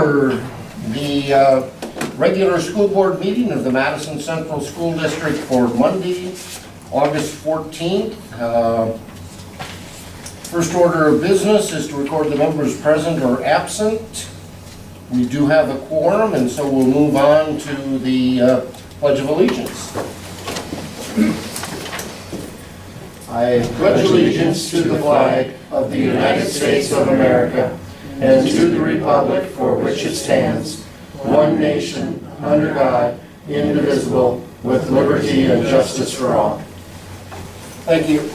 order the regular school board meeting of the Madison Central School District for Monday, August 14th. First order of business is to record the members present or absent. We do have a quorum, and so we'll move on to the Pledge of Allegiance. I pledge allegiance to the flag of the United States of America and to the republic for which it stands, one nation, under God, indivisible, with liberty and justice for all. Thank you.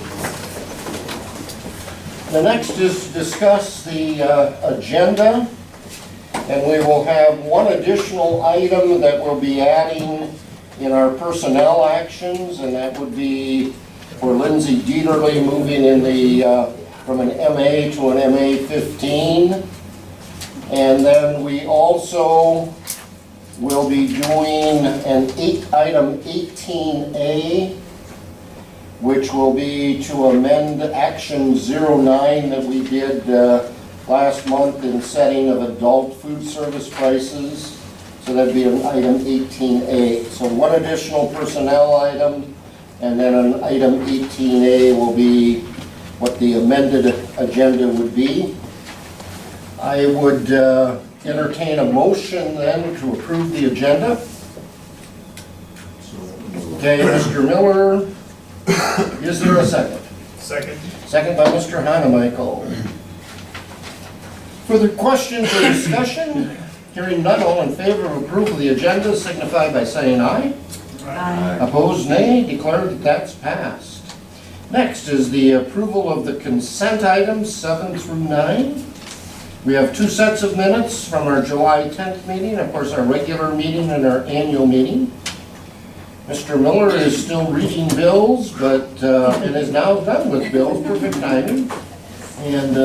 The next is to discuss the agenda, and we will have one additional item that we'll be adding in our personnel actions, and that would be for Lindsay Dieterle moving in the from an MA to an MA 15. And then we also will be doing item 18A, which will be to amend action 09 that we did last month in setting of adult food service prices. So that'd be an item 18A. So one additional personnel item, and then an item 18A will be what the amended agenda would be. I would entertain a motion then to approve the agenda. Okay, Mr. Miller, is there a second? Second. Second by Mr. Hanemichael. Further questions or discussion? Hearing none, all in favor of approval of the agenda signify by saying aye. Aye. Opposed, nay. Declare that that's passed. Next is the approval of the consent items 7 through 9. We have two sets of minutes from our July 10th meeting, of course our regular meeting and our annual meeting. Mr. Miller is still reading bills, but and is now done with bills, perfect timing. And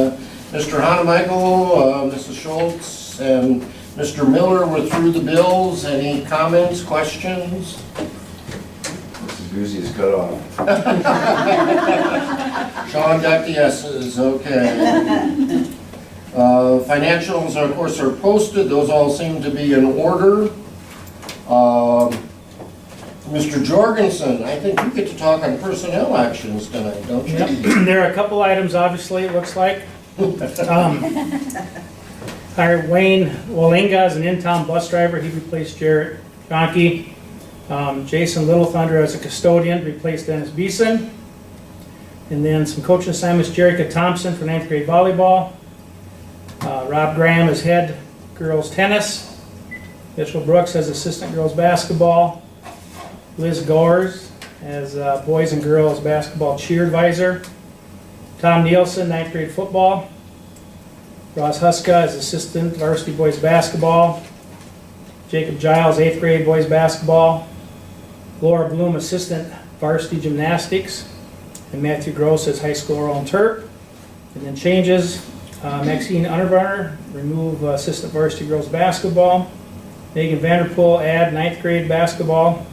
Mr. Hanemichael, Mrs. Schultz, and Mr. Miller were through the bills. Any comments, questions? Mrs. Guzzi is cut off. Sean got the S's, okay. Financials, of course, are posted. Those all seem to be in order. Mr. Jorgensen, I think you get to talk on personnel actions tonight, don't you? Yep. There are a couple items, obviously, it looks like. Hired Wayne Walinga as an in-town bus driver. He replaced Jarrett Jonke. Jason Little Thunder as a custodian, replaced Dennis Beeson. And then some coaching assignments, Jerica Thompson for 9th grade volleyball. Rob Graham as head girls tennis. Mitchell Brooks as assistant girls basketball. Liz Gores as boys and girls basketball cheer advisor. Tom Nielsen, 9th grade football. Ross Huska as assistant varsity boys basketball. Jacob Giles, 8th grade boys basketball. Laura Bloom, assistant varsity gymnastics. And Matthew Gross as high school roll and terp. And then changes, Maxine Underbarner, remove assistant varsity girls basketball. Megan Vanderpool, add 9th grade basketball.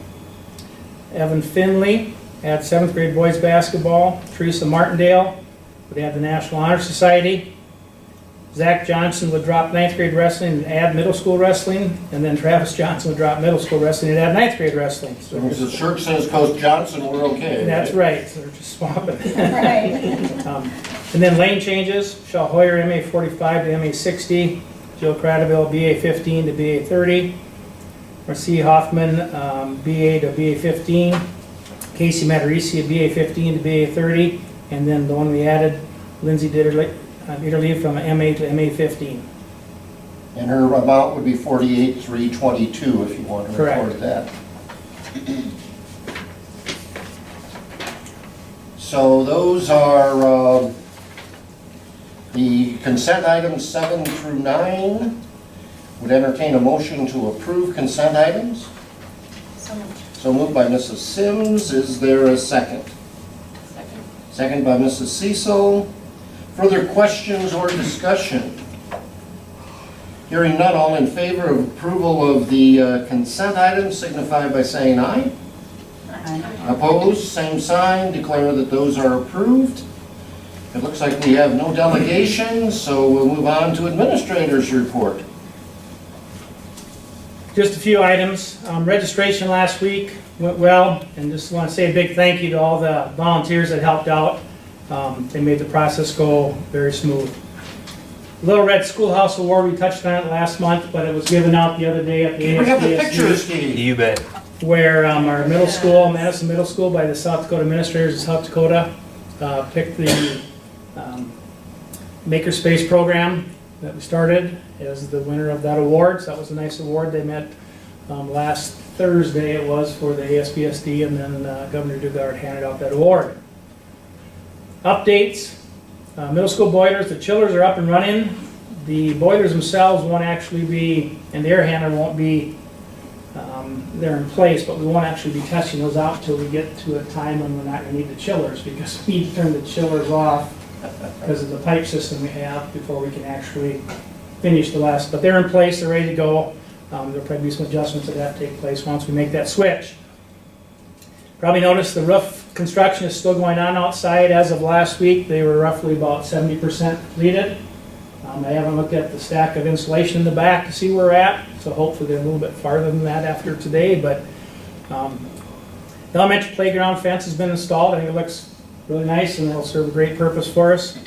Evan Finley, add 7th grade boys basketball. Teresa Martindale would add the National Honor Society. Zach Johnson would drop 9th grade wrestling and add middle school wrestling. And then Travis Johnson would drop middle school wrestling and add 9th grade wrestling. So the shirt says Coach Johnson, we're okay. That's right, so they're just swapping. Right. And then lane changes, Shaw Hoyer, MA 45 to MA 60. Jill Cradaville, BA 15 to BA 30. Marcia Hoffman, BA to BA 15. Casey Matarisi, BA 15 to BA 30. And then the one we added, Lindsay Dieterle from MA to MA 15. And her amount would be 48,322 if you want to record that. So those are the consent items 7 through 9. Would entertain a motion to approve consent items. So moved by Mrs. Sims. Is there a second? Second. Second by Mrs. Cecil. Further questions or discussion? Hearing none, all in favor of approval of the consent items signify by saying aye. Aye. Opposed, same sign. Declare that those are approved. It looks like we have no delegations, so we'll move on to administrator's report. Just a few items. Registration last week went well, and just want to say a big thank you to all the volunteers that helped out. They made the process go very smooth. Little Red Schoolhouse Award, we touched on it last month, but it was given out the other day at the We have the ASBSD, pictures, Steve. You bet. where our middle school, Madison Middle School by the South Dakota Administrators of South Dakota, picked the Makerspace program that we started as the winner of that award. So that was a nice award. They met last Thursday, it was, for the ASBSD, and then Governor Dugard handed out that award. Updates, middle school boilers, the chillers are up and running. The boilers themselves won't actually be, and the air handler won't be, they're in place, but we won't actually be testing those out until we get to a time when we're not going to need the chillers, because we need to turn the chillers off because of the pipe system we have before we can actually finish the last. But they're in place, they're ready to go. There'll probably be some adjustments that have to take place once we make that switch. Probably noticed the roof construction is still going on outside. As of last week, they were roughly about 70% completed. I haven't looked at the stack of insulation in the back to see where we're at, so hopefully they're a little bit farther than that after today, but the elementary playground fence has been installed. I think it looks really nice and it'll serve a great purpose for us.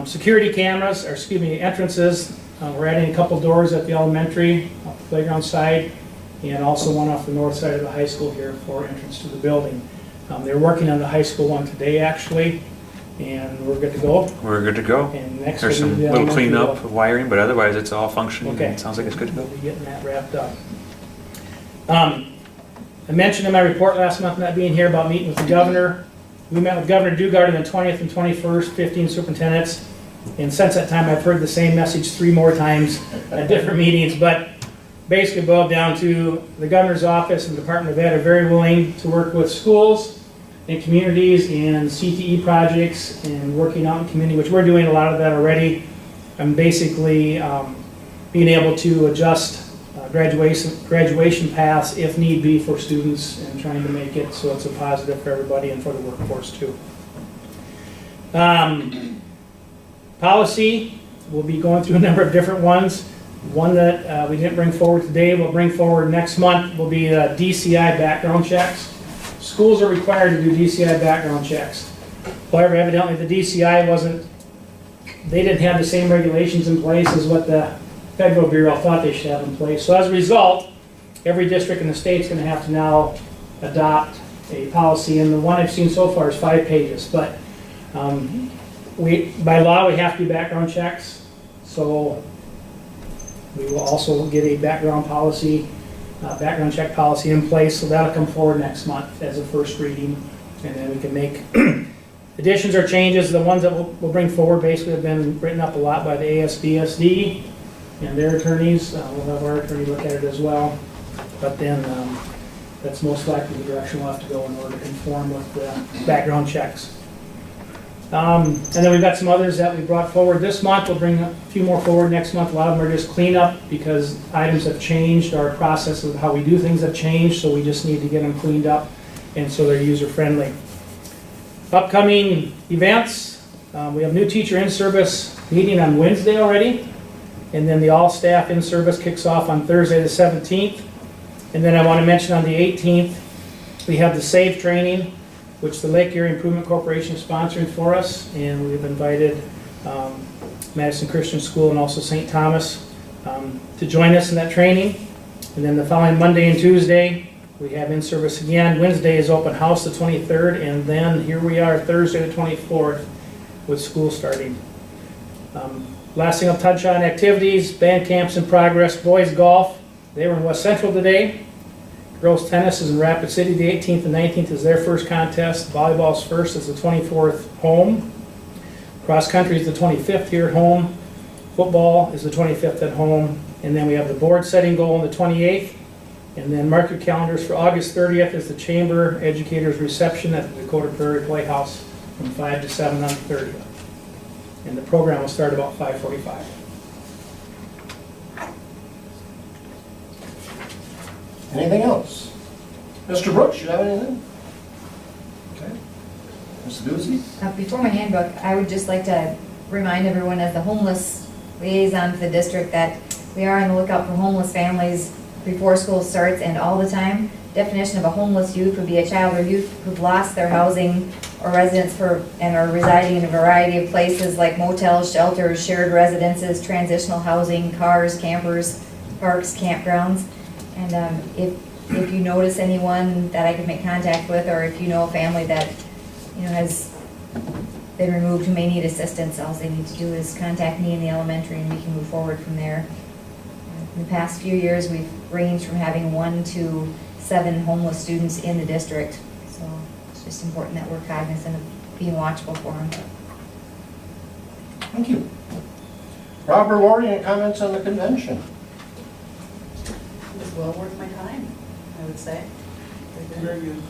Security cameras, or excuse me, entrances, we're adding a couple doors at the elementary, off the playground side, and also one off the north side of the high school here for entrance to the building. They're working on the high school one today, actually, and we're good to go. We're good to go. And next There's will be some the little elementary cleanup level. of wiring, but otherwise it's all functioning. Okay. It sounds like it's good to go. We'll be getting that wrapped up. I mentioned in my report last month, not being here, about meeting with the governor. We met with Governor Dugard on the 20th and 21st, 15 superintendents. And since that time, I've heard the same message 3 more times at different meetings. But basically boiled down to the governor's office and Department of Ed are very willing to work with schools and communities and CTE projects and working out in community, which we're doing a lot of that already. And basically being able to adjust graduation paths if need be for students, and trying to make it so it's a positive for everybody and for the workforce too. Policy, we'll be going through a number of different ones. One that we didn't bring forward today, we'll bring forward next month, will be DCI background checks. Schools are required to do DCI background checks. However, evidently the DCI they didn't have the same regulations in place as what the Federal Bureau thought they should have in place. So as a result, every district in the state's going to have to now adopt a policy, and the one I've seen so far is 5 pages. But by law, we have to do background checks, so we will also get a background check policy in place, so that'll come forward next month as a first reading, and then we can make additions or changes. The ones that we'll bring forward basically have been written up a lot by the ASBSD and their attorneys. We'll have our attorney look at it as well, but then that's most likely the direction we'll have to go in order to conform with the background checks. And then we've got some others that we brought forward this month. We'll bring a few more forward next month. A lot of them are just cleanup because items have changed. Our process of how we do things have changed, so we just need to get them cleaned up, and so they're user-friendly. Upcoming events, we have new teacher in-service meeting on Wednesday already, and then the all-staff in-service kicks off on Thursday the 17th. And then I want to mention on the 18th, we have the SAVE training, which the Lake Erie Improvement Corporation is sponsoring for us, and we've invited Madison Christian School and also St. Thomas to join us in that training. And then the following Monday and Tuesday, we have in-service again. Wednesday is open house, the 23rd, and then here we are Thursday the 24th with school starting. Last thing I'll touch on, activities, band camps in progress, boys golf, they were in West Central today. Girls tennis is in Rapid City, the 18th and 19th is their first contest. Volleyball's first is the 24th home. Cross country is the 25th here at home. Football is the 25th at home. And then we have the board setting goal on the 28th. And then mark your calendars for August 30th is the Chamber Educators Reception at the Dakota Prairie Playhouse from 5 to 7 on the 30th. And the program will start about 5:45. Anything else? Mr. Brooks, you have anything? Okay. Ms. Guzzi? Before my handbook, I would just like to remind everyone as the homeless liaison for the district that we are on the lookout for homeless families before school starts and all the time. Definition of a homeless youth would be a child or youth who've lost their housing or residence and are residing in a variety of places like motels, shelters, shared residences, transitional housing, cars, campers, parks, campgrounds. And if you notice anyone that I could make contact with, or if you know a family that, has been removed who may need assistance, all they need to do is contact me in the elementary and we can move forward from there. In the past few years, we've ranged from having 1 to 7 homeless students in the district. So it's just important that we're cognizant of being watchful for them. Thank you. Rob or Lori, any comments on the convention? It was well worth my time, I would say. Very good.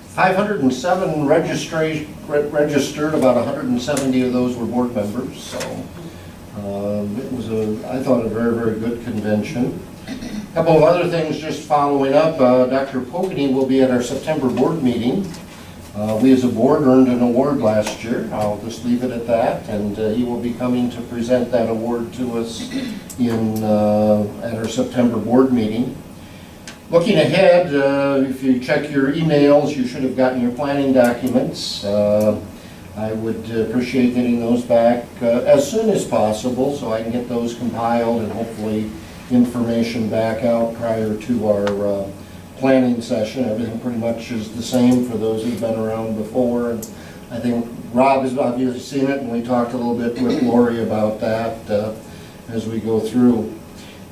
507 registered, about 170 of those were board members, so it was I thought, a very, very good convention. A couple of other things just following up. Dr. Pogany will be at our September board meeting. We as a board earned an award last year. I'll just leave it at that, and he will be coming to present that award to us at our September board meeting. Looking ahead, if you check your emails, you should have gotten your planning documents. I would appreciate getting those back as soon as possible so I can get those compiled and hopefully information back out prior to our planning session. Everything pretty much is the same for those who've been around before. And I think Rob has obviously seen it, and we talked a little bit with Lori about that as we go through.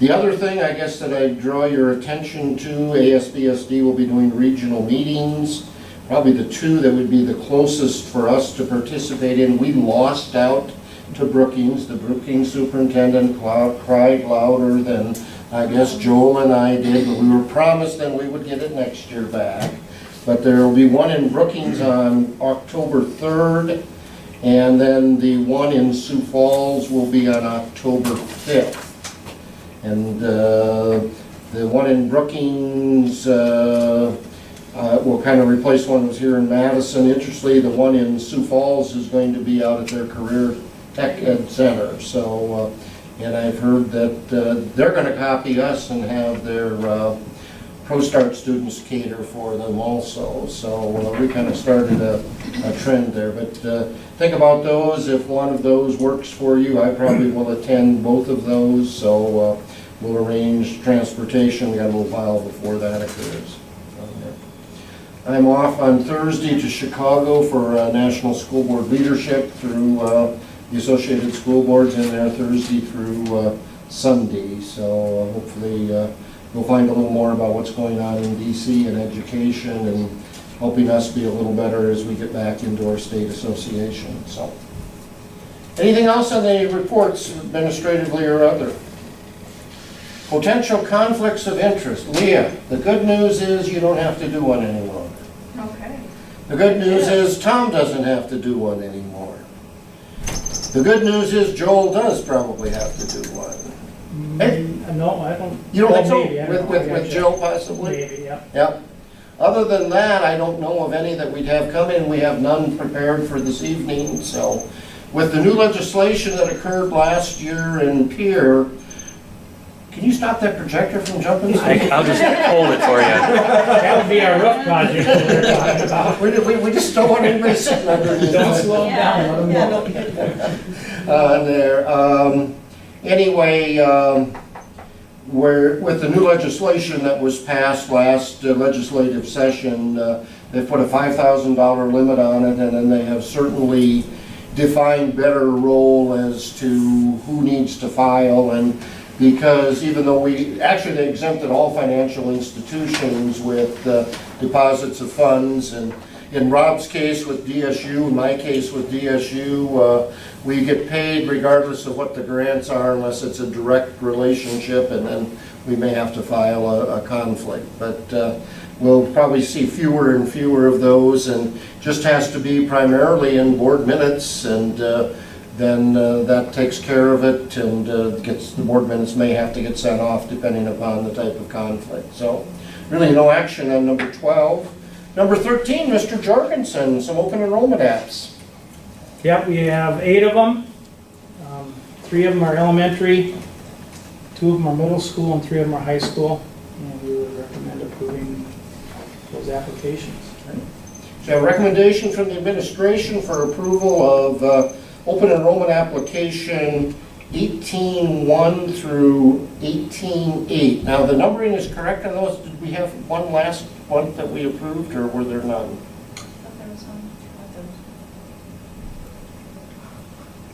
The other thing, I guess, that I draw your attention to, ASBSD will be doing regional meetings. Probably the two that would be the closest for us to participate in. We lost out to Brookings. The Brookings superintendent cried louder than I guess Joel and I did, but we were promised that we would get it next year back. But there will be one in Brookings on October 3rd, and then the one in Sioux Falls will be on October 5th. And the one in Brookings will kind of replace one that was here in Madison. Interestingly, the one in Sioux Falls is going to be out at their Career Tech Ed Center. So, and I've heard that they're going to copy us and have their ProStart students cater for them also. So we kind of started a trend there. But think about those. If one of those works for you, I probably will attend both of those. So we'll arrange transportation. We got a little while before that occurs. I'm off on Thursday to Chicago for National School Board Leadership through the Associated School Boards in there Thursday through Sunday. So hopefully we'll find a little more about what's going on in DC and education, and helping us be a little better as we get back into our state association. So, anything else on the reports, administratively or other? Potential conflicts of interest. Leah, the good news is you don't have to do one anymore. Okay. The good news is Tom doesn't have to do one anymore. The good news is Joel does probably have to do one. Hey? No, I don't. You don't think so? Maybe, I don't know. With Jill possibly? Maybe, yeah. Yep. Other than that, I don't know of any that we'd have come in. We have none prepared for this evening. So with the new legislation that occurred last year in Pier, can you stop that projector from jumping? I'll just hold it for you. That would be our roof project that we're talking about. We just don't want anybody sitting underneath. Don't slow them down, let them go. There. Anyway, with the new legislation that was passed last legislative session, they put a $5,000 limit on it, and then they have certainly defined better role as to who needs to file. And because even though they exempted all financial institutions with deposits of funds, and in Rob's case with DSU, in my case with DSU, we get paid regardless of what the grants are unless it's a direct relationship, and then we may have to file a conflict. But we'll probably see fewer and fewer of those, and just has to be primarily in board minutes, and then that takes care of it, and the board minutes may have to get sent off depending upon the type of conflict. So really no action on number 12. Number 13, Mr. Jorgensen, some open enrollment apps. Yep, we have 8 of them. 3 of them are elementary. 2 of them are middle school and 3 of them are high school, and we would recommend approving those applications. So a recommendation from the administration for approval of open enrollment application 18-1 through 18-8. Now, the numbering is correct on those. Did we have one last one that we approved, or were there none?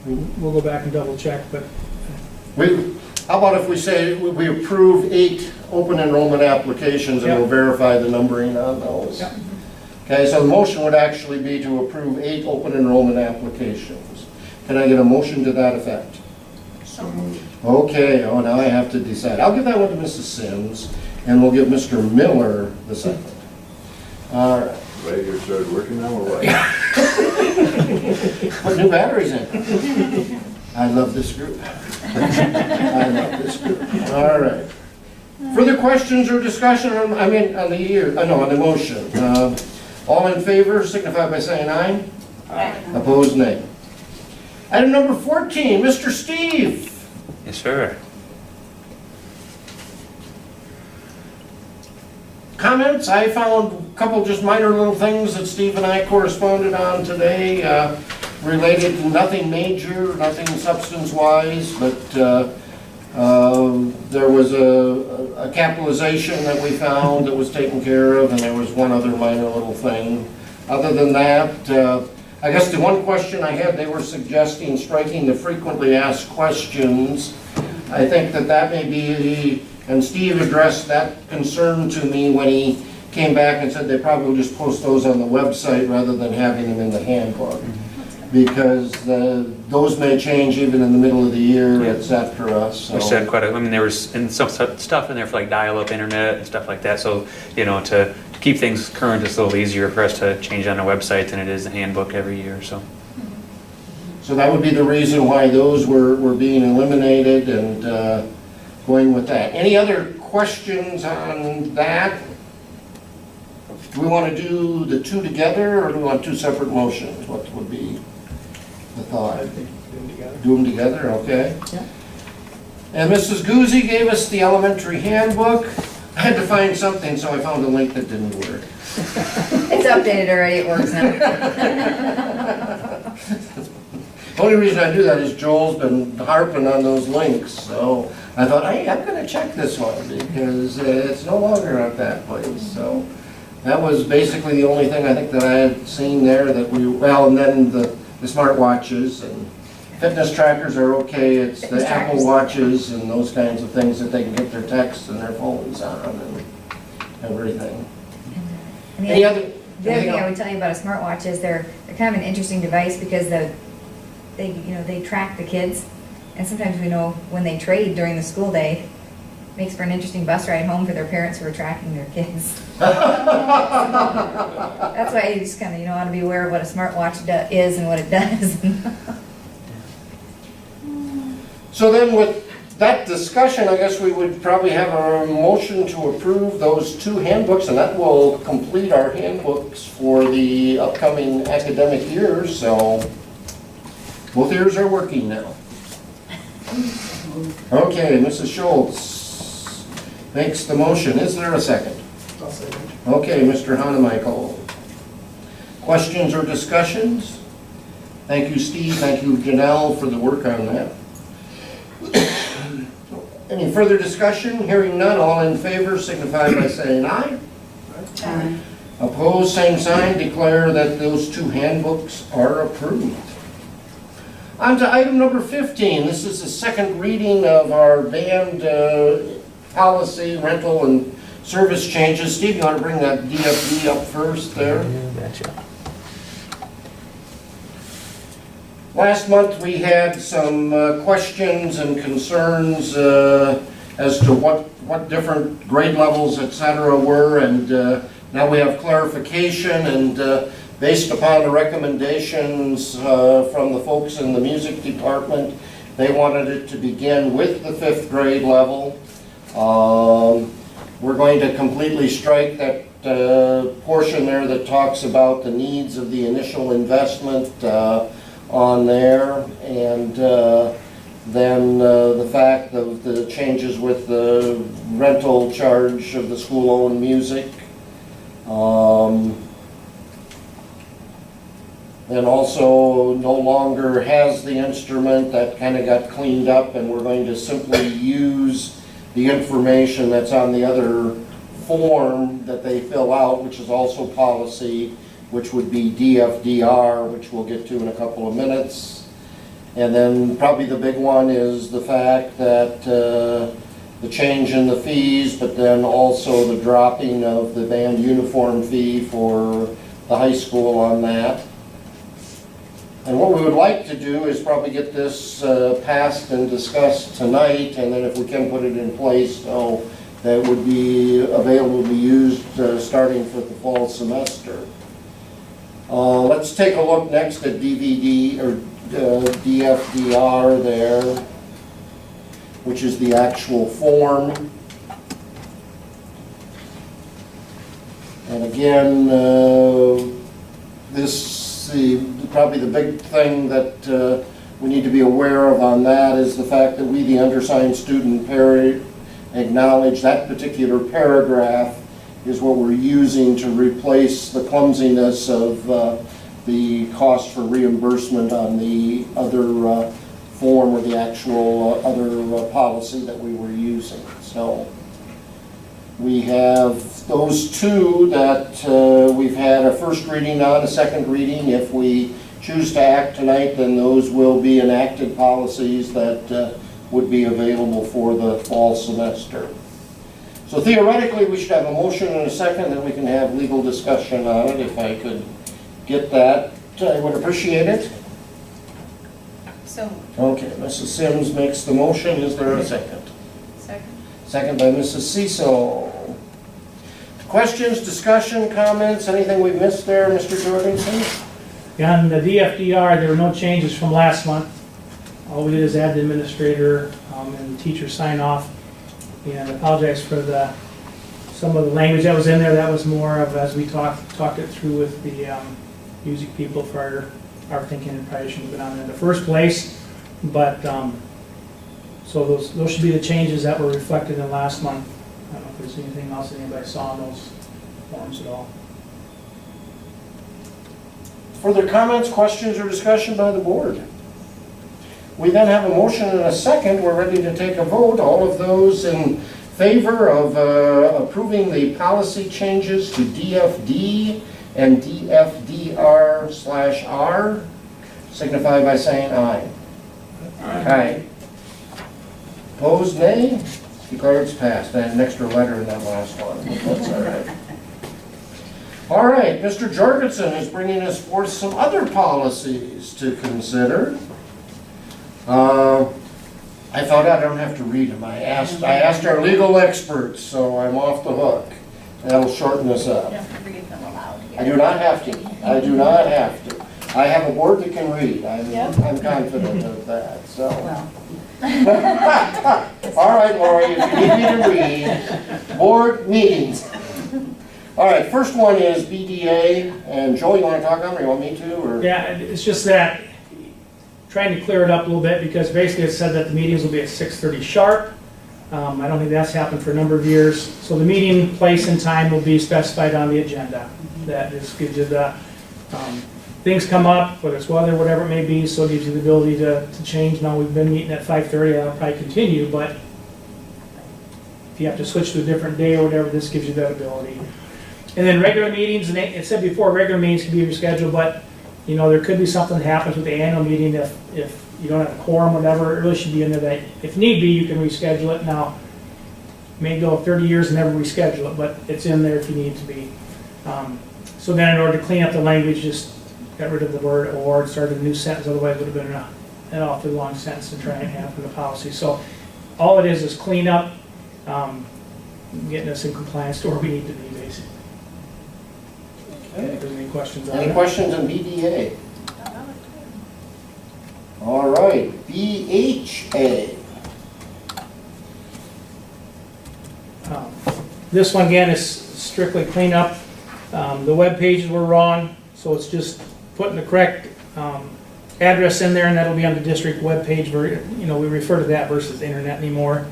We'll go back and double check, but How about if we say we approve 8 open enrollment applications and we'll verify the numbering on those? Yep. Okay, so the motion would actually be to approve 8 open enrollment applications. Can I get a motion to that effect? Okay, oh, now I have to decide. I'll give that one to Mrs. Sims, and we'll give Mr. Miller the second. All right. Radio started working now, or what? Put new batteries in. I love this group. I love this group. All right. Further questions or discussion on, on the motion? All in favor signify by saying aye. Aye. Opposed, nay. Item number 14, Mr. Steve. Yes, sir. Comments? I found a couple just minor little things that Steve and I corresponded on today, related to nothing major, nothing substance-wise, but there was a capitalization that we found that was taken care of, and there was one other minor little thing. Other than that, I guess the one question I had, they were suggesting striking the frequently asked questions. I think that may be, and Steve addressed that concern to me when he came back and said they probably will just post those on the website rather than having them in the handbook. Because those may change even in the middle of the year, et cetera. So. We said quite a, I mean, there was some stuff in there for like dial-up internet and stuff like that. So, to keep things current, it's a little easier for us to change on the website than it is the handbook every year, so. So that would be the reason why those were being eliminated and going with that. Any other questions on that? Do we want to do the 2 together, or do we want 2 separate motions? What would be the thought? I think we do them together. Do them together, okay? Yeah. And Mrs. Guzzi gave us the elementary handbook. I had to find something, so I found a link that didn't work. It's updated already, it works now. The only reason I do that is Joel's been harping on those links, so I thought, hey, I'm gonna check this one, because it's no longer at that place, so. That was basically the only thing I think that I had seen there that and then the smartwatches and fitness trackers are okay. It's Fitness the Apple trackers. Watches and those kinds of things that they can get their texts and their phones on and everything. And Any other? the other anything thing I else? would tell you about a smartwatch is they're kind of an interesting device because they track the kids, and sometimes we know when they trade during the school day. Makes for an interesting bus ride home for their parents who are tracking their kids. That's why you just kind of want to be aware of what a smartwatch is and what it does. So then with that discussion, I guess we would probably have a motion to approve those 2 handbooks, and that will complete our handbooks for the upcoming academic year, so both ears are working now. Okay, Mrs. Schultz makes the motion. Is there a second? I'll say that. Okay, Mr. Hanemichael. Questions or discussions? Thank you, Steve. Thank you, Janelle, for the work on that. Any further discussion? Hearing none, all in favor signify by saying aye. Aye. Opposed, same sign. Declare that those 2 handbooks are approved. On to item number 15. This is the second reading of our band policy, rental, and service changes. Steve, you want to bring that DFD up first there? Gotcha. Last month, we had some questions and concerns as to what different grade levels, et cetera, were, and now we have clarification, and based upon the recommendations from the folks in the music department, they wanted it to begin with the 5th grade level. We're going to completely strike that portion there that talks about the needs of the initial investment on there, and then the fact of the changes with the rental charge of the school-owned music. And also no longer has the instrument. That kind of got cleaned up, and we're going to simply use the information that's on the other form that they fill out, which is also policy, which would be DFDR, which we'll get to in a couple of minutes. And then probably the big one is the fact that the change in the fees, but then also the dropping of the band uniform fee for the high school on that. And what we would like to do is probably get this passed and discussed tonight, and then if we can put it in place so that would be available to be used starting for the fall semester. Let's take a look next at DVD or DFDR there, which is the actual form. And again, probably the big thing that we need to be aware of on that is the fact that we, the undersigned student, acknowledge that particular paragraph is what we're using to replace the clumsiness of the cost for reimbursement on the other form or the actual other policy that we were using. So we have those two that we've had a first reading on, a second reading. If we choose to act tonight, then those will be enacted policies that would be available for the fall semester. So theoretically, we should have a motion and a second, that we can have legal discussion on it. If I could get that, I would appreciate it. So, Okay, Mrs. Sims makes the motion. Is there a second? second. Second by Mrs. Cecil. Questions, discussion, comments, anything we missed there, Mr. Jorgensen? On the DFDR, there were no changes from last month. All we did is add the administrator and the teacher sign off. And I apologize for some of the language that was in there. That was more of, as we talked it through with the music people, for our thinking it probably shouldn't have been on there in the first place. But, so those should be the changes that were reflected in last month. I don't know if there's anything else that anybody saw in those forms at all. Further comments, questions, or discussion by the board? We then have a motion and a second. We're ready to take a vote. All of those in favor of approving the policy changes to DFD and DFDR/R signify by saying aye. Aye. Opposed, nay? Declare it's passed. I had an extra letter in that last one. That's all right. All right, Mr. Jorgensen is bringing us forth some other policies to consider. I thought I don't have to read them. I asked our legal experts, so I'm off the hook. That'll shorten us up. You don't have to read them aloud. I do not have to. I do not have to. I have a board that can read. I'm confident of that, so. Well, All right, Lori, if you need me to read, board meetings. All right, first one is BDA, and Joel, you want to talk on it, or you want me to, or? Yeah, it's just that, trying to clear it up a little bit, because basically it said that the meetings will be at 6:30 sharp. I don't think that's happened for a number of years. So the meeting place and time will be specified on the agenda. That just gives you the, things come up, whether it's weather, whatever it may be, so it gives you the ability to change. Now, we've been meeting at 5:30, that'll probably continue, but if you have to switch to a different day or whatever, this gives you that ability. And then regular meetings, and it said before, regular meetings can be rescheduled, but you know, there could be something that happens with the annual meeting if you don't have a quorum, whatever. It really should be in there that if need be, you can reschedule it. Now, may go 30 years and never reschedule it, but it's in there if you need to be. So then in order to clean up the language, just got rid of the word or, started a new sentence, otherwise it would have been an awfully long sentence to try and have in the policy. So all it is clean up, getting us in compliance to where we need to be, basically. If there's any questions on Any it. questions on BDA? All right, BHA. This one again is strictly cleanup. The web pages were wrong, so it's just putting the correct address in there, and that'll be on the district webpage, where, we refer to that versus the internet anymore.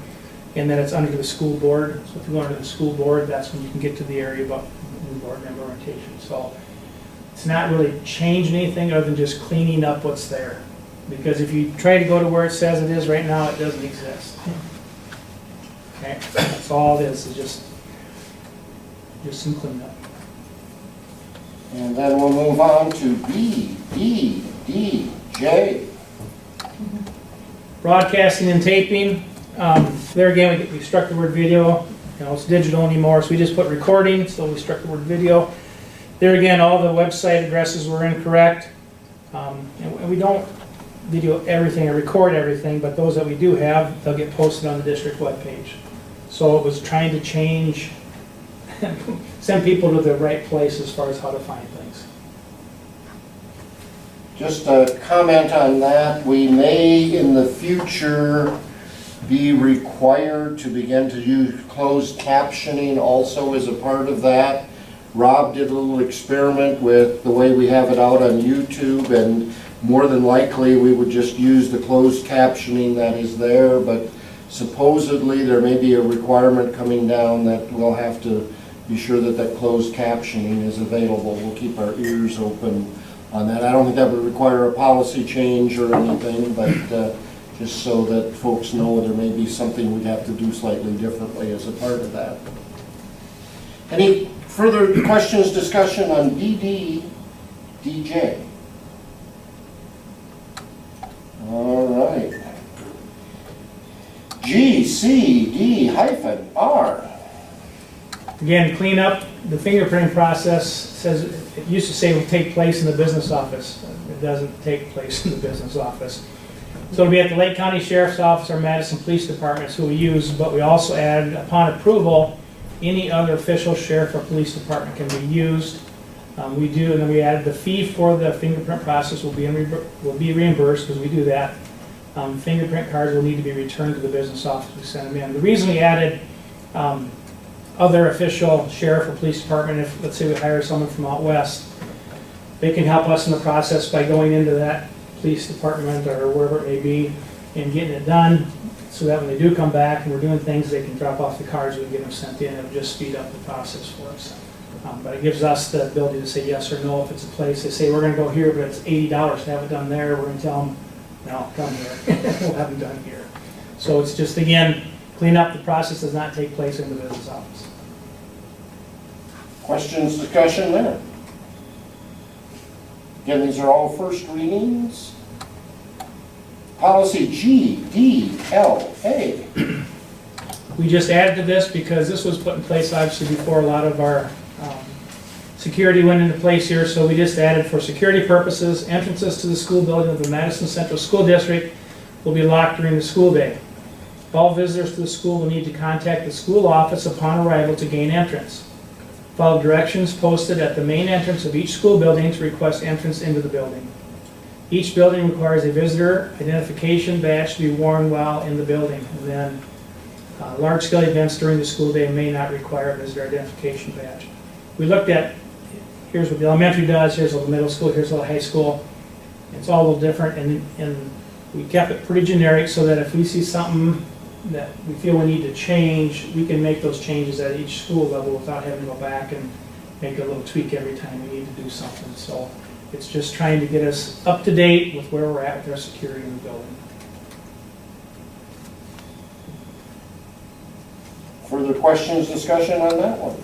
And then it's under the school board. So if you go under the school board, that's when you can get to the area about new board member orientation. So it's not really changing anything other than just cleaning up what's there. Because if you try to go to where it says it is right now, it doesn't exist. Okay, that's all it is just some cleanup. And then we'll move on to B, D, D, J. Broadcasting and taping. There again, we struck the word video. It's digital anymore, so we just put recording, so we struck the word video. There again, all the website addresses were incorrect. And we don't video everything or record everything, but those that we do have, they'll get posted on the district webpage. So it was trying to change, send people to the right place as far as how to find things. Just a comment on that, we may in the future be required to begin to use closed captioning also as a part of that. Rob did a little experiment with the way we have it out on YouTube, and more than likely we would just use the closed captioning that is there, but supposedly there may be a requirement coming down that we'll have to be sure that that closed captioning is available. We'll keep our ears open on that. I don't think that would require a policy change or anything, but just so that folks know there may be something we'd have to do slightly differently as a part of that. Any further questions, discussion on DD, DJ? All right. G, C, D hyphen R. Again, clean up the fingerprinting process. Says it used to say it would take place in the business office. It doesn't take place in the business office. So it'll be at the Lake County Sheriff's Office or Madison Police Departments who we use, but we also added, upon approval, any other official sheriff or police department can be used. We do, and then we added the fee for the fingerprint process will be reimbursed because we do that. Fingerprint cards will need to be returned to the business office. We send them in. The reason we added other official sheriff or police department, if let's say we hire someone from out west, they can help us in the process by going into that police department or wherever it may be and getting it done, so that when they do come back and we're doing things, they can drop off the cards, we can get them sent in. It'll just speed up the process for us. But it gives us the ability to say yes or no. If it's a place, they say we're going to go here, but it's $80 to have it done there, we're going to tell them, no, come here. We'll have it done here. So it's just, again, clean up. The process does not take place in the business office. Questions, discussion there? Again, these are all first readings. Policy G, D, L, A. We just added to this because this was put in place obviously before a lot of our security went into place here. So we just added, for security purposes, entrances to the school building of the Madison Central School District will be locked during the school day. All visitors to the school will need to contact the school office upon arrival to gain entrance. Follow directions posted at the main entrance of each school building to request entrance into the building. Each building requires a visitor identification badge to be worn while in the building. And then large-scale events during the school day may not require a visitor identification badge. We looked at, here's what the elementary does, here's what the middle school, here's what the high school. It's all a little different, and we kept it pretty generic so that if we see something that we feel we need to change, we can make those changes at each school level without having to go back and make a little tweak every time we need to do something. So it's just trying to get us up to date with where we're at with our security in the building. Further questions, discussion on that one?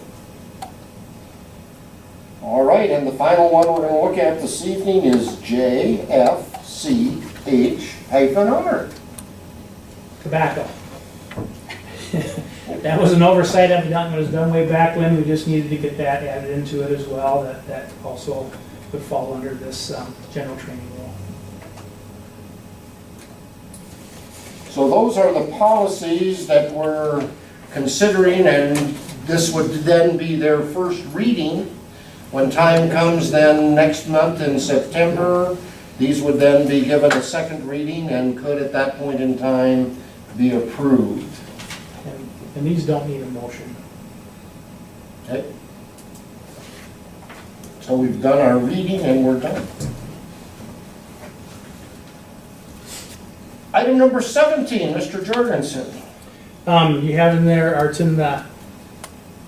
All right, and the final one we're going to look at this evening is J, F, C, H hyphen R. Tobacco. That was an oversight evidently. It was done way back when. We just needed to get that added into it as well. That also would fall under this general training rule. So those are the policies that we're considering, and this would then be their first reading. When time comes then next month in September, these would then be given a second reading and could at that point in time be approved. And these don't need a motion. Okay. So we've done our reading and we're done. Item number 17, Mr. Jorgensen. You have in there, or it's in the,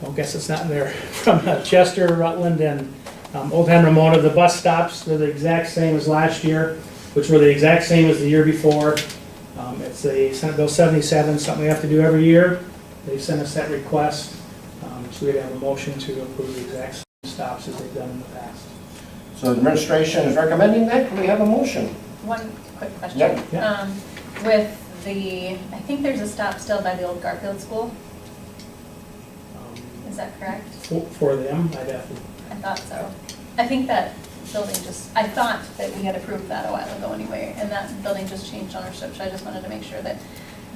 I guess it's not in there, from Chester, Rutland, and Old Town Ramona, the bus stops, they're the exact same as last year, which were the exact same as the year before. It's a Senate Bill 77, something we have to do every year. They sent us that request, so we'd have a motion to approve the exact same stops as they've done in the past. So the administration is recommending that. Can we have a motion? One quick question. Yeah. With the, I think there's a stop still by the old Garfield School, is that correct? For them, I'd have to, I thought so. I think that building just, I thought that we had approved that a while ago anyway, and that building just changed ownership, so I just wanted to make sure that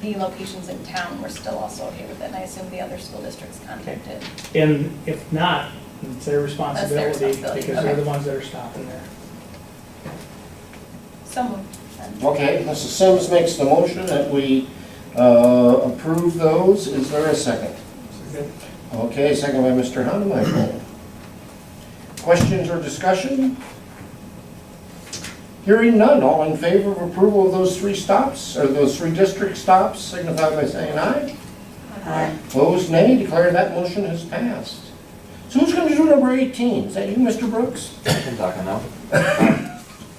the locations in town were still also okay with it, and I assume the other school districts contacted. and if not, it's their responsibility, responsibility, because they're okay. the ones that are stopping there. So moved. then. Okay, Mrs. Sims makes the motion that we approve those. Is there a second? Okay, second by Mr. Hannemeyer. Questions or discussion? Hearing none, all in favor of approval of those three stops, or those three district stops, signify by saying aye. Aye. Opposed, nay. Declare that motion has passed. So who's going to do number 18? Is that you, Mr. Brooks? I can talk now.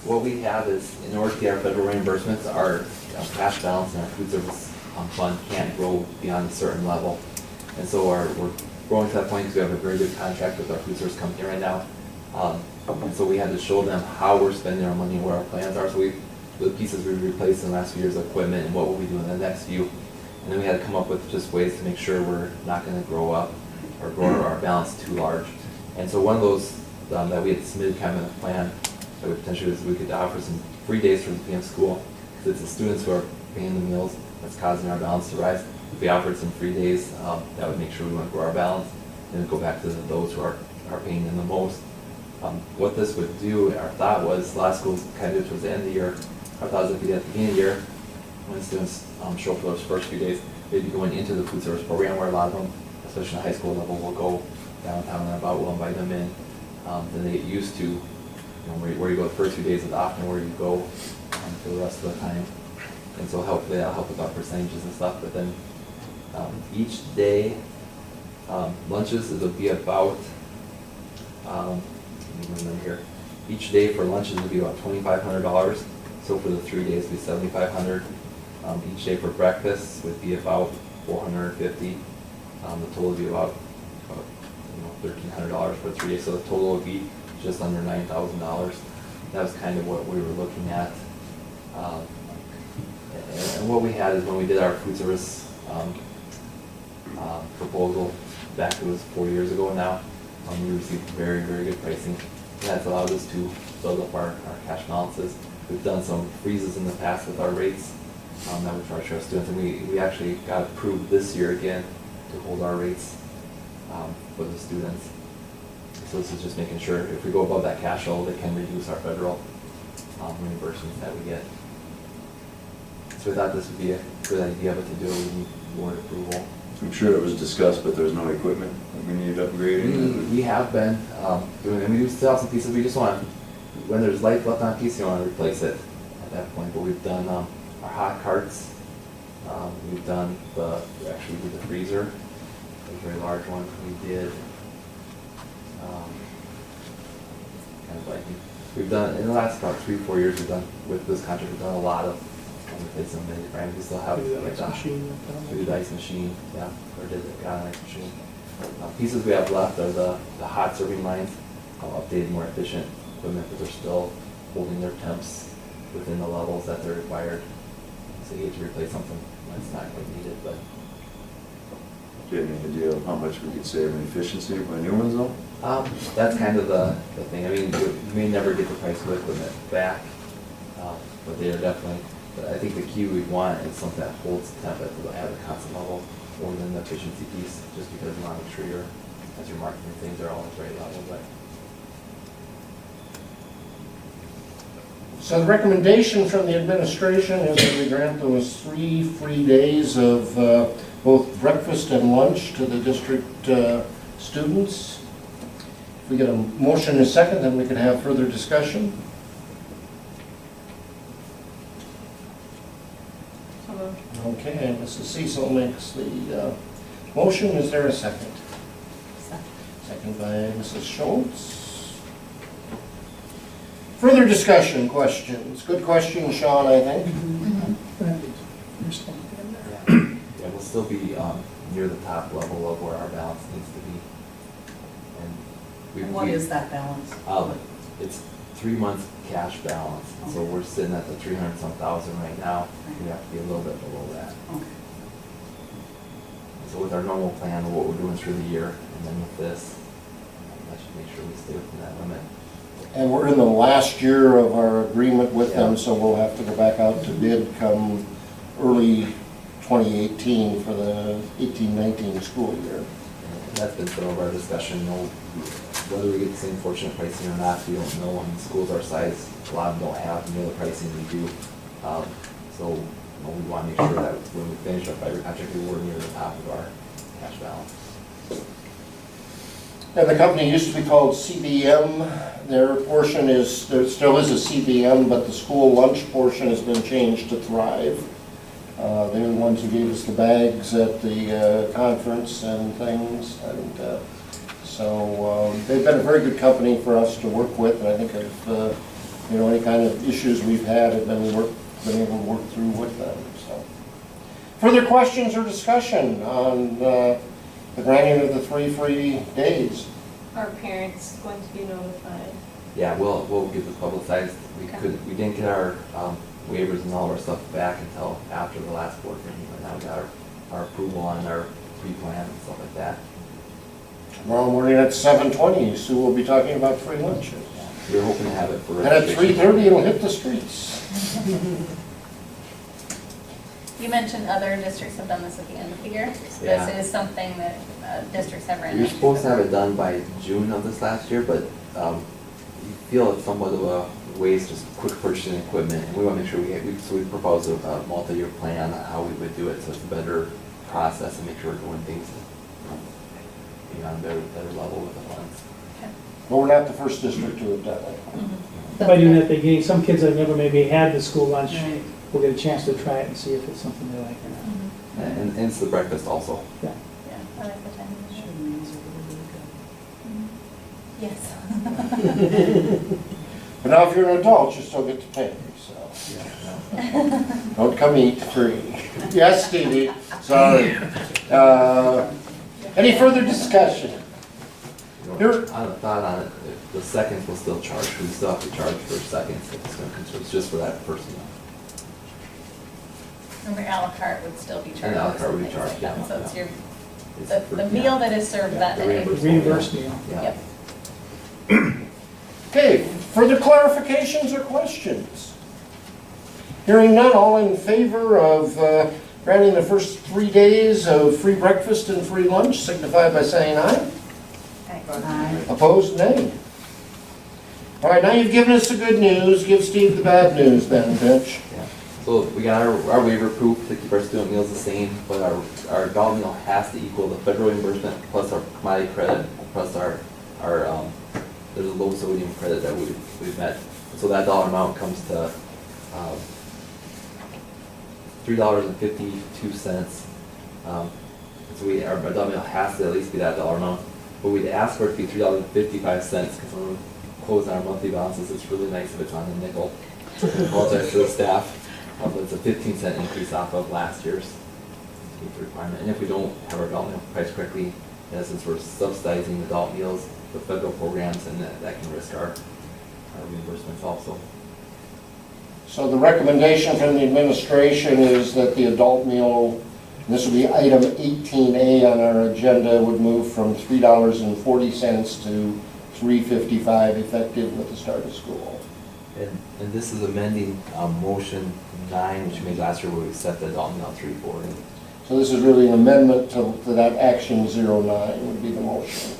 What we have is, in order to get our federal reimbursements, our cash balance and our food service fund can't grow beyond a certain level. And so we're growing to that point because we have a very good contract with our food service company right now. And so we had to show them how we're spending our money and what our plans are. So the pieces we replaced in the last few years of equipment and what will we do in the next few. And then we had to come up with just ways to make sure we're not going to grow up or grow our balance too large. And so one of those that we had submitted kind of in a plan that we potentially was we could offer some free days for the PM school, because it's the students who are paying the meals that's causing our balance to rise. If we offered some free days, that would make sure we wouldn't grow our balance, and then go back to those who are paying in the most. What this would do, our thought was, last school was kind of towards the end of the year. Our thought was if we did at the beginning of the year, when students show up for those first few days, they'd be going into the food service program where a lot of them, especially in the high school level, will go downtown and about. We'll invite them in. Then they get used to where you go the first few days is often where you go for the rest of the time. And so hopefully that'll help with our percentages and stuff. But then each day, lunches, it'll be about, let me remember here, each day for lunches will be about $2,500. So for the 3 days, it'll be $7,500. Each day for breakfast would be about $450. The total would be about $1,300 for 3 days. So the total would be just under $9,000. That was kind of what we were looking at. And what we had is when we did our food service proposal back, it was 4 years ago now, we received very, very good pricing. And that's allowed us to build up our cash balances. We've done some freezes in the past with our rates that we charge our students, and we actually got approved this year again to hold our rates for the students. So this is just making sure if we go above that cash level, they can reduce our federal reimbursements that we get. So we thought this would be a good idea, but to do it, we need board approval. I'm sure it was discussed, but there's no equipment that we need upgrading. We have been doing, and we do still have some pieces, we just want, when there's life left on a piece, you want to replace it at that point. But we've done our hot carts, we've done actually we did the freezer, a very large one. We did, kind of like, we've done, in the last about 3-4 years, we've done, with this contract, we've done a lot of replacing many brands. We still have, Do the like, ice machine. we did the ice machine, yeah, or did the ice machine. Pieces we have left are the hot serving lines, updated, more efficient equipment, but they're still holding their temps within the levels that they're required. So you hate to replace something that's not quite needed, but. Do you have any idea of how much we could save in efficiency by new ones though? That's kind of the thing. I mean, you may never get the price of the equipment back, but they are definitely, but I think the key we want is something that holds the temp at a constant level more than the efficiency piece, just because you want to make sure as you're marketing things, they're all at the right level. But So the recommendation from the administration is that we grant those 3 free days of both breakfast and lunch to the district students. If we get a motion in a second, then we can have further discussion. Okay, Mrs. Cecil makes the motion. Is there a second? Second by Mrs. Schultz. Further discussion, questions? Good question, Sean, I think. Yeah, we'll still be near the top level of where our balance needs to be. And what is that balance? It's 3 months cash balance, so we're sitting at the 300-some thousand right now. We have to be a little bit below that. Okay. So with our normal plan, what we're doing through the year, and then with this, that should make sure we stay within that limit. And we're in the last year of our agreement with them, so we'll have to go back out to bid come early 2018 for the 18-19 school year. And that's been some of our discussion, whether we get the same fortunate pricing or not, we don't know. I mean, schools our size, a lot of them don't have the pricing we do. So we want to make sure that when we finish our fiber contract, we're near the top of our cash balance. And the company used to be called CBM. Their portion is, there still is a CBM, but the school lunch portion has been changed to Thrive. They're the ones who gave us the bags at the conference and things. And so they've been a very good company for us to work with. And I think if, any kind of issues we've had have been able to work through with them. So, further questions or discussion on the granting of the 3 free days? Are parents going to be notified? Yeah, we'll get the publicized. We didn't get our waivers and all of our stuff back until after the last board meeting. But now we got our approval on our pre-plan and stuff like that. Tomorrow morning at 7:20, Sue will be talking about free lunches. We're hoping to have it for. And at 3:30, it'll hit the streets. You mentioned other districts have done this at the end of the year. Yeah. This is something that districts have ran We were into. supposed to have it done by June of this last year, but we feel it's somewhat of a waste, just quick purchasing equipment. And we want to make sure so we propose a multi-year plan on how we would do it, so it's a better process and make sure we're doing things on a better level with the funds. Okay. But we're not the first district to have done it. By doing that, they gain, some kids that never maybe had the school lunch Right. will get a chance to try it and see if it's something they like or not. Mhm. And it's the breakfast also. Yeah. Yeah, I like the timing. Sure, meals are really Yes. But now if you're an adult, you still get to pay, so. Don't come eat free. Yes, Stevie, sorry. Any further discussion? Here- On a thought on it, the seconds will still charge. We still have to charge for seconds. It's just for that first meal. Remember, à la carte would still be charged. And à la carte would be and things like charged, yeah, that. So it's yeah. your, It's the meal that is served that The day. reimbursement. Reimbursed meal. Yeah. Yep. Okay, further clarifications or questions? Hearing none, all in favor of granting the first 3 days of free breakfast and free lunch, signify by saying aye. Aye. Opposed, nay. All right, now you've given us the good news, give Steve the bad news then, Mitch. Yeah. So we got our waiver proof to keep our student meals the same, but our adult meal has to equal the federal reimbursement plus our commodity credit plus our there's a low sodium credit that we've met. So that dollar amount comes to $3.52. So our adult meal has to at least be that dollar amount. But we'd ask for it to be $3.55 because when we close our monthly balances, it's really nice if it's on the nickel. I apologize to the staff, but it's a 15-cent increase off of last year's requirement. And if we don't have our adult meal priced correctly, in essence, we're subsidizing adult meals with federal programs, and that can risk our reimbursements also. So the recommendation from the administration is that the adult meal, and this would be item 18A on our agenda, would move from $3.40 to $3.55 effective with the start of school. And this is amending motion 9, which we made last year, where we set the adult meal at $3.40. So this is really an amendment to that action 09 would be the motion.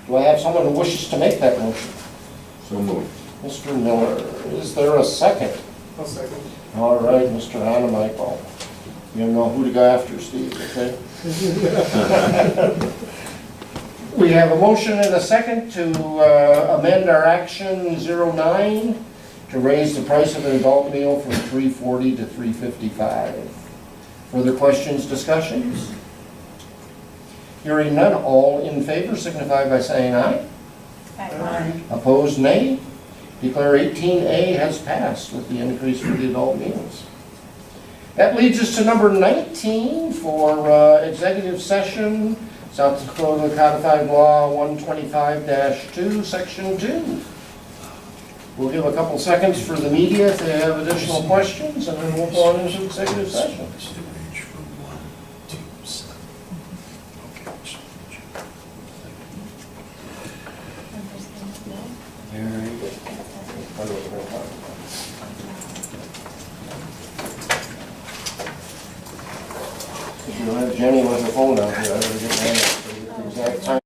Do I have someone who wishes to make that motion? So moved. Mr. Miller, is there a second? I'll second. All right, Mr. Hanemichael. You don't know who to go after, Steve, okay? We have a motion and a second to amend our action 09 to raise the price of an adult meal from $3.40 to $3.55. Further questions, discussions? Hearing none, all in favor signify by saying aye. Aye. Opposed, nay. Declare 18A has passed with the increase for the adult meals. That leads us to number 19 for executive session, South Dakota Codified Law 125-2, Section 2. We'll give a couple seconds for the media if they have additional questions, and then we'll go on into executive session. If you have Jenny with her phone out here, I better get that exact time.